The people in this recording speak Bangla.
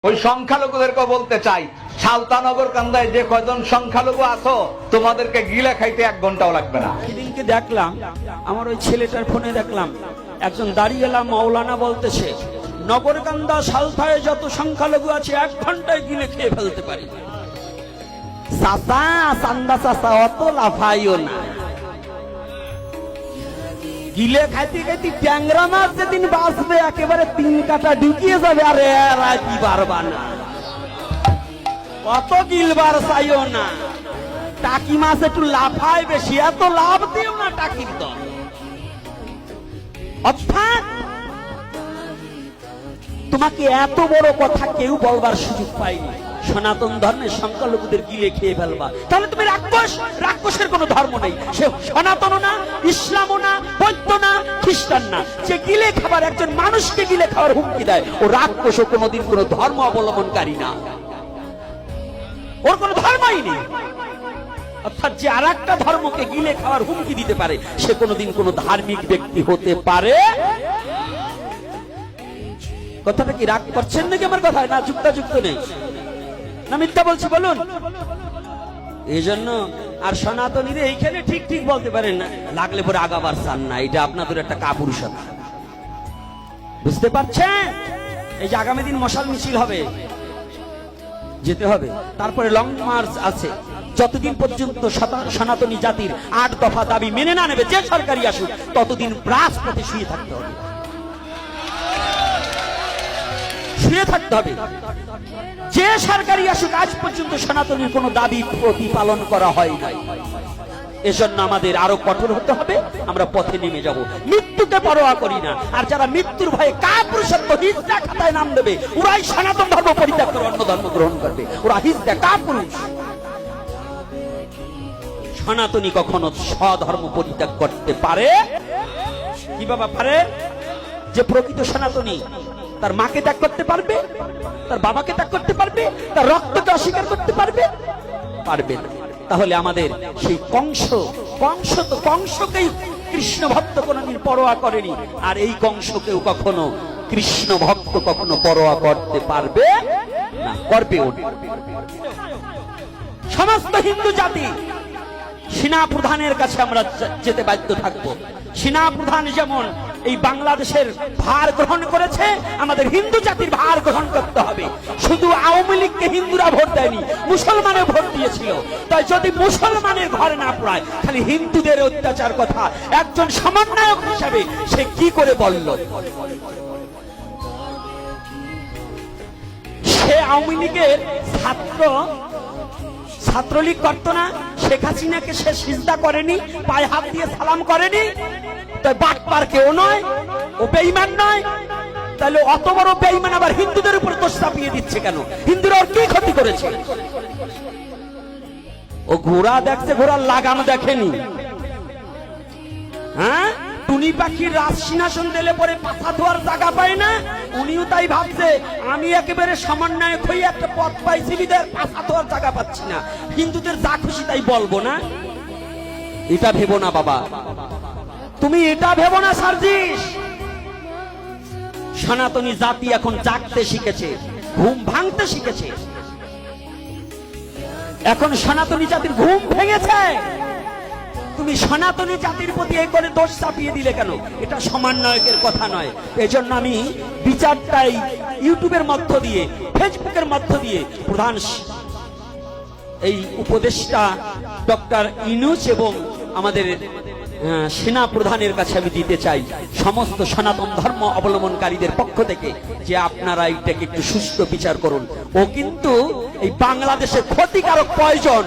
ওই সংখ্যালঘুদেরকে বলতে চাই, সালতানগর কান্দায় যে কয়জন সংখ্যালঘু আছো তোমাদেরকে গিলে খাইতে 1 ঘন্টাও লাগবে না। সেদিনকে দেখলাম, আমার ওই ছেলেটার ফোনে দেখলাম একজন দাঁড়িয়েলা মাওলানা বলতেছে, নগরকান্দা সালথায় যত সংখ্যালঘু আছে 1 ঘন্টায় গিলে খেয়ে ফেলতে পারি। চাচা চান্দা চাচা অত লাফাইও না, গিলে খাইতে খাইতে ট্যাংরা মাছ যেদিন বাঁচবে একেবারে 3 কাটা ঢুকিয়ে যাবে, আর এরা কি পারবা না, অত গিলবার চাইও না। টাকি মাছ একটু লাফায় বেশি, এত লাভ দিও না টাকির দল। অর্থাৎ তোমাকে এত বড় কথা কেউ বলবার সুযোগ পায়নি, সনাতন ধর্মের সংখ্যালঘুদের গিলে খেয়ে ফেলবা, তাহলে তুমি রাক্ষস। রাক্ষসের কোনো ধর্ম নেই, সে সনাতন না, ইসলামও না, বৌদ্ধ না, খ্রিস্টান না। যে গিলে খাবার, একজন মানুষকে গিলে খাওয়ার হুমকি দেয়, ও রাক্ষস, ও কোনোদিন কোনো ধর্ম অবলম্বনকারী না, ওর কোনো ধর্মই নেই। অর্থাৎ যে আর একটা ধর্মকে গিলে খাওয়ার হুমকি দিতে পারে, সে কোনোদিন কোনো ধার্মিক ব্যক্তি হতে পারে। কথাটা কি রাগ করছেন নাকি আমার কথায়? না যুক্ত নেই, না মিথ্যা বলছি বলুন? এই জন্য আর সনাতনীরা এইখানে ঠিক ঠিক বলতে পারেন না, লাগলে পরে আগাবার চান না। এটা আপনাদের একটা কাপুরুষতা, বুঝতে পারছেন? এই যে আগামী দিন মশাল মিছিল হবে, যেতে হবে, তারপরে লং মার্চ আছে। যতদিন পর্যন্ত সনাতনী জাতির 8 দফা দাবি মেনে না নেবে যে সরকারি আসুক, ততদিন রাজপথে শুয়ে থাকতে হবে, শুয়ে থাকতে হবে। যে সরকারি আসুক, আজ পর্যন্ত সনাতনীর কোনো দাবি প্রতিপালন করা হয় নাই। এজন্য আমাদের আরো কঠোর হতে হবে, আমরা পথে নেমে যাব, মৃত্যুকে পরোয়া করি না। আর যারা মৃত্যুর ভয়ে কাপুরুষত্ব হিজড়া খাতায় নাম দেবে, ওরাই সনাতন ধর্ম পরিত্যাগ করে অন্য ধর্ম গ্রহণ করবে, ওরা হিজড়া কাপুরুষ। সনাতনী কখনো স্বধর্ম পরিত্যাগ করতে পারে? কি বাবা পারে? যে প্রকৃত সনাতনী তার মাকে ত্যাগ করতে পারবে, তার বাবাকে ত্যাগ করতে পারবে, তার রক্তকে অস্বীকার করতে পারবে? পারবে না। তাহলে আমাদের সেই কংসকেই কৃষ্ণ ভক্ত কোনদিন পরোয়া করেনি, আর এই কংসকেও কখনো কৃষ্ণ ভক্ত কখনো পরোয়া করতে পারবে না, করবেও না। সমস্ত হিন্দু জাতি সেনা প্রধানের কাছে আমরা যেতে বাধ্য থাকবো। সেনা প্রধান যেমন এই বাংলাদেশের ভার গ্রহণ করেছে, আমাদের হিন্দু জাতির ভার গ্রহণ করতে হবে। শুধু আওয়ামী লীগকে হিন্দুরা ভোট দেয়নি, মুসলমানে ভোট দিয়েছিল। তাই যদি মুসলমানের ঘরে না পড়ায়, খালি হিন্দুদের অত্যাচার কথা একজন সমন্বয়ক হিসাবে সে কি করে বলল? সে আওয়ামী লীগের ছাত্রলীগ করতো না? শেখ হাসিনাকে সে সিজদা করেনি, পায়ে হাত দিয়ে সালাম করেনি? তাই বাটপার কেউ নয়, ও বেঈমান নয়। তাহলে অত বড় বেঈমান আবার হিন্দুদের উপর দোষ চাপিয়ে দিচ্ছে কেন? হিন্দুরা ওর কি ক্ষতি করেছে? ও ঘোড়া দেখছে, ঘোড়ার লাগাম দেখেনি। হ্যাঁ, টুনি পাখির রাজ সিংহাসন দিলে পরে পাছা ধোয়ার জায়গা পায় না, উনিও তাই ভাবছে আমি একেবারে সমন্বয়ক হয়ে একটা পথ পাইছি, বিদের পাছা ধোয়ার জায়গা পাচ্ছি না, হিন্দুদের যা খুশি তাই বলবো না। এটা ভেবো না বাবা, তুমি এটা ভেবো না সার্জিস। সনাতনী জাতি এখন জাগতে শিখেছে, ঘুম ভাঙতে শিখেছে। এখন সনাতনী জাতির ঘুম ভেঙেছে। তুমি সনাতনী জাতির প্রতি এই করে দোষ চাপিয়ে দিলে কেন? এটা সমন্বয়কের কথা নয়। এজন্য আমি বিচারটাই ইউটিউবের মধ্য দিয়ে, ফেসবুকের মধ্য দিয়ে প্রধান এই উপদেষ্টা ডক্টর ইউনূস এবং আমাদের সেনা প্রধানের কাছে আমি দিতে চাই, সমস্ত সনাতন ধর্ম অবলম্বনকারীদের পক্ষ থেকে, যে আপনারা এটাকে একটু সুস্থ বিচার করুন। ও কিন্তু এই বাংলাদেশের ক্ষতিকারক পয়জন।